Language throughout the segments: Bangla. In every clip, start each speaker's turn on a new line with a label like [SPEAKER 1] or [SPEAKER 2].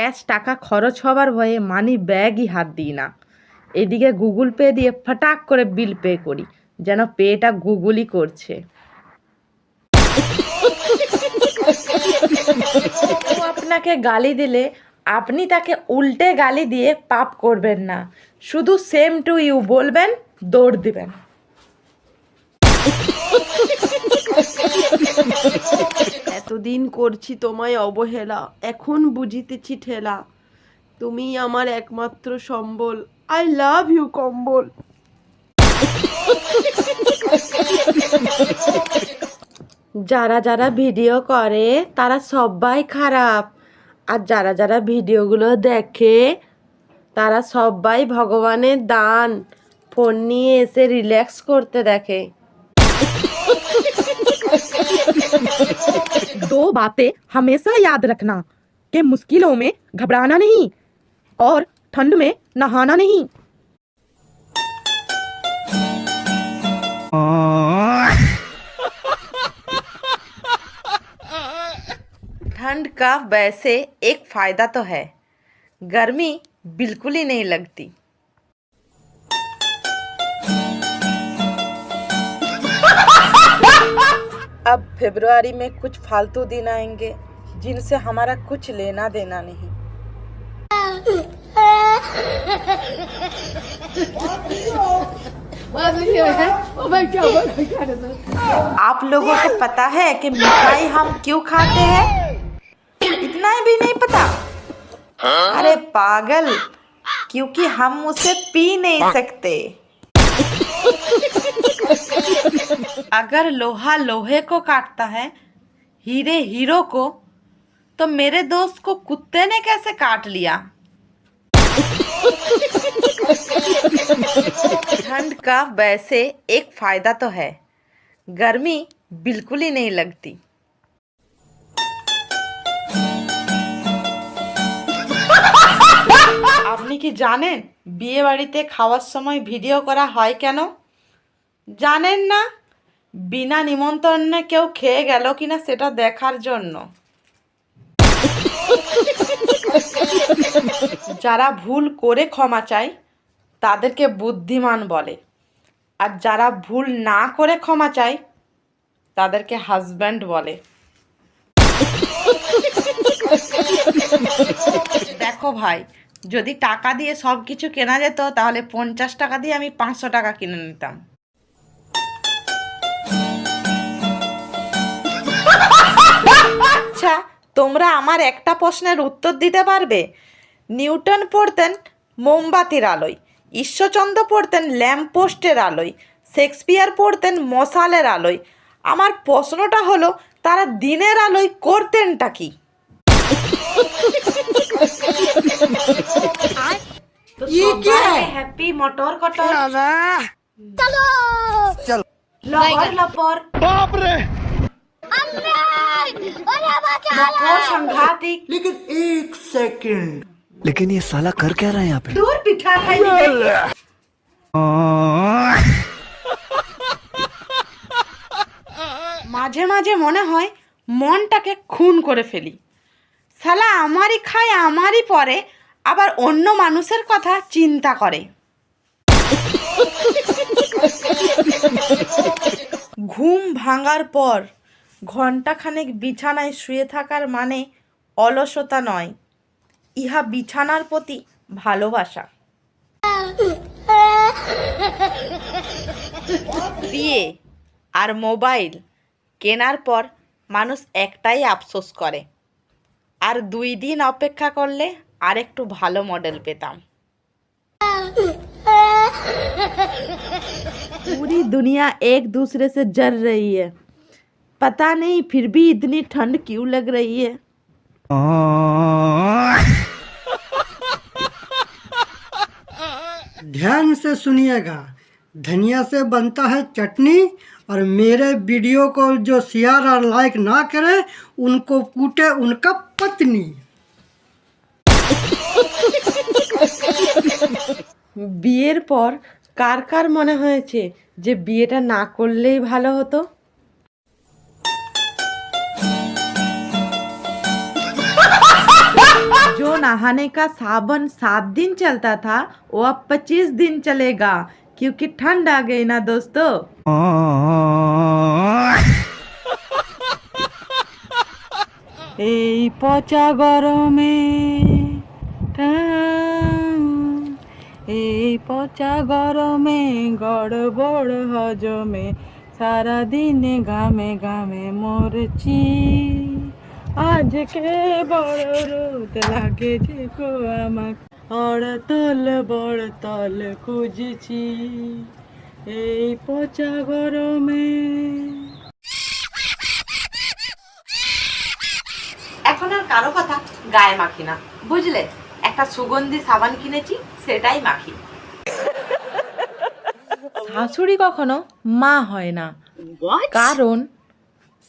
[SPEAKER 1] ক্যাশ টাকা খরচ হবার ভয়ে মানি ব্যাগই হাত দিই না। এদিকে গুগল পে দিয়ে ফটাক করে বিল পে করি, যেন পেটা গুগলই করছে। কেউ আপনাকে গালি দিলে আপনি তাকে উল্টে গালি দিয়ে পাপ করবেন না, শুধু সেম টু ইউ বলবেন, দৌড় দিবেন।
[SPEAKER 2] এতদিন করছি তোমায় অবহেলা, এখন বুঝিতেছি ঠেলা। তুমি আমার একমাত্র সম্বল, আই লাভ ইউ কম্বল।
[SPEAKER 1] যারা যারা ভিডিও করে তারা সবাই খারাপ, আর যারা যারা ভিডিওগুলো দেখে তারা সবাই ভগবানের দান। ফোন নিয়ে এসে রিল্যাক্স করতে দেখে। दो बातें हमेशा याद रखना कि मुश्किलों में घबराना नहीं और ठंड में नहाना नहीं। ठंड का वैसे एक फायदा तो है, गर्मी बिल्कुल ही नहीं लगती। अब फरवरी में कुछ फालतू दिन आएंगे जिनसे हमारा कुछ लेना देना नहीं। आप लोगों को पता है कि मिठाई हम क्यों खाते हैं? इतना भी नहीं पता? अरे पागल, क्योंकि हम उसे पी नहीं सकते। अगर लोहा लोहे को काटता है, हीरे हीरो को, तो मेरे दोस्त को कुत्ते ने कैसे काट लिया? ठंड का वैसे एक फायदा तो है, गर्मी बिल्कुल ही नहीं लगती। আপনি কি জানেন বিয়ে বাড়িতে খাওয়ার সময় ভিডিও করা হয় কেন? জানেন না? বিনা নিমন্ত্রণে কেউ খেয়ে গেল কিনা সেটা দেখার জন্য। যারা ভুল করে ক্ষমা চায় তাদেরকে বুদ্ধিমান বলে, আর যারা ভুল না করে ক্ষমা চায় তাদেরকে হাজব্যান্ড বলে। দেখো ভাই, যদি টাকা দিয়ে সব কিছু কেনা যেত তাহলে 50 টাকা দিয়ে আমি 500 টাকা কিনে নিতাম। আচ্ছা, তোমরা আমার একটা প্রশ্নের উত্তর দিতে পারবে? নিউটন পড়তেন মোমবাতির আলোয়, ঈশ্বরচন্দ্র পড়তেন ল্যাম্পপোস্টের আলোয়, শেক্সপিয়ার পড়তেন মশালের আলোয়। আমার প্রশ্নটা হলো, তারা দিনের আলোয় করতেনটা কি? তো সবাইকে হ্যাপি মটর কটর। চলো চলো লপর লপর। বাপ রে, মকর সংঘাতিক।
[SPEAKER 3] लेकिन एक सेकंड,
[SPEAKER 4] लेकिन ये साला कर क्या रहा है यहाँ पे?
[SPEAKER 1] দূর পিঠা খাই। মাঝে মাঝে মনে হয় মনটাকে খুন করে ফেলি। শালা আমারই খায় আমারই পরে, আবার অন্য মানুষের কথা চিন্তা করে। ঘুম ভাঙার পর ঘণ্টাখানেক বিছানায় শুয়ে থাকার মানে অলসতা নয়, ইহা বিছানার প্রতি ভালোবাসা। বিয়ে আর মোবাইল কেনার পর মানুষ একটাই আফসোস করে, আর 2 দিন অপেক্ষা করলে আর একটু ভালো মডেল পেতাম। पूरी दुनिया एक दूसरे से जल रही है, पता नहीं फिर भी इतनी ठंड क्यों लग रही है।
[SPEAKER 3] ध्यान से सुनिएगा। धनिया से बनता है चटनी, और मेरे वीडियो को जो शेयर और लाइक ना करे उनको कूटे उनका पत्नी।
[SPEAKER 1] বিয়ের পর কার কার মনে হয়েছে যে বিয়েটা না করলেই ভালো হতো? जो नहाने का साबन 7 दिन चलता था वो अब 25 दिन चलेगा क्योंकि ठंड आ गई ना दोस्तों। এই পচা গরমে এই পচা গরমে গড়বড় হজমে সারাদিনে ঘামে ঘামে মরছি আজকে বড় রোদ লাগেছে গো আমাক বড়তল খুঁজছি এই পচা গরমে। এখন আর কারো কথা গায়ে মাখি না, বুঝলে? একটা সুগন্ধি সাবান কিনেছি, সেটাই মাখি। শাশুড়ি কখনো মা হয় না, কারণ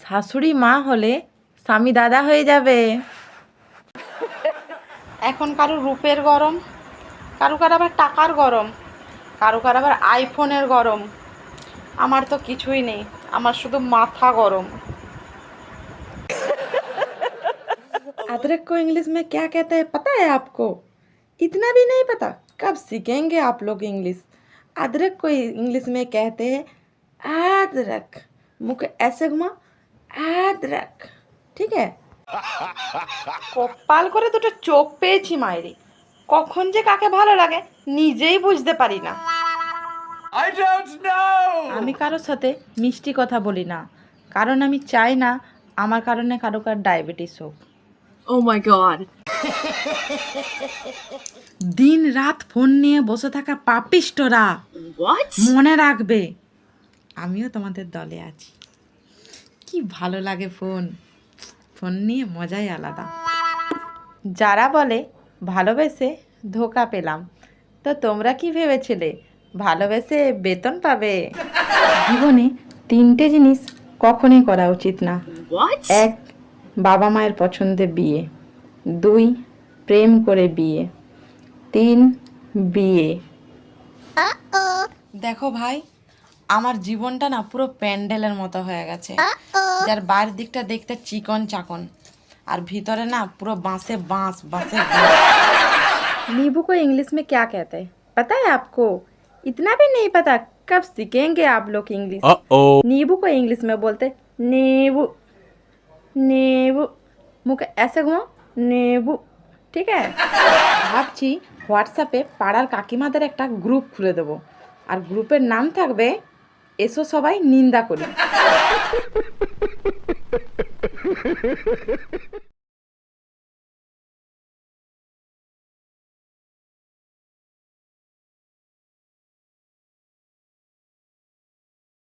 [SPEAKER 1] শাশুড়ি মা হলে স্বামী দাদা হয়ে যাবে। এখন কারো রূপের গরম, কারো আবার টাকার গরম, কারো আবার আইফোনের গরম। আমার তো কিছুই নেই, আমার শুধু মাথা গরম। अदरक को इंग्लिश में क्या कहते हैं पता है आपको? इतना भी नहीं पता? कब सीखेंगे आप लोग इंग्लिश? अदरक को इंग्लिश में कहते हैं अदरक। मुख ऐसे घुमा, अदरक। ঠিক আছে? কপাল করে দুটো চোখ পেয়েছি মায়েরি, কখন যে কাকে ভালো লাগে নিজেই বুঝতে পারি না। আমি কারোর সাথে মিষ্টি কথা বলি না, কারণ আমি চাই না আমার কারণে কারো ডায়াবেটিস হোক।
[SPEAKER 2] Oh my god.
[SPEAKER 1] দিন রাত ফোন নিয়ে বসে থাকা পাপিষ্টরা
[SPEAKER 2] What?
[SPEAKER 1] মনে রাখবে আমিও তোমাদের দলে আছি। কি ভালো লাগে ফোন নিয়ে মজাই আলাদা। যারা বলে ভালোবেসে ধোকা পেলাম, তো তোমরা কি ভেবেছিলে ভালোবেসে বেতন পাবে? জীবনে 3টে জিনিস কখনোই করা উচিত না।
[SPEAKER 2] What?
[SPEAKER 1] 1 বাবা মায়ের পছন্দে বিয়ে, 2 প্রেম করে বিয়ে, 3 বিয়ে। দেখো ভাই, আমার জীবনটা না পুরো প্যান্ডেলের মতো হয়ে গেছে, যার বাইরের দিকটা দেখতে চিকন চাকন আর ভিতরে না পুরো बांसे बांस। नींबू को इंग्लिश में क्या कहते हैं पता है आपको? इतना भी नहीं पता? कब सीखेंगे आप लोग इंग्लिश? नींबू को इंग्लिश में बोलते नींबू। नींबू मुख ऐसे घुमाओ, नींबू। ঠিক আছে? ভাবছি হোয়াটসঅ্যাপে পাড়ার কাকিমাদের একটা গ্রুপ খুলে দেবো, আর গ্রুপের নাম থাকবে এসো সবাই নিন্দা করি।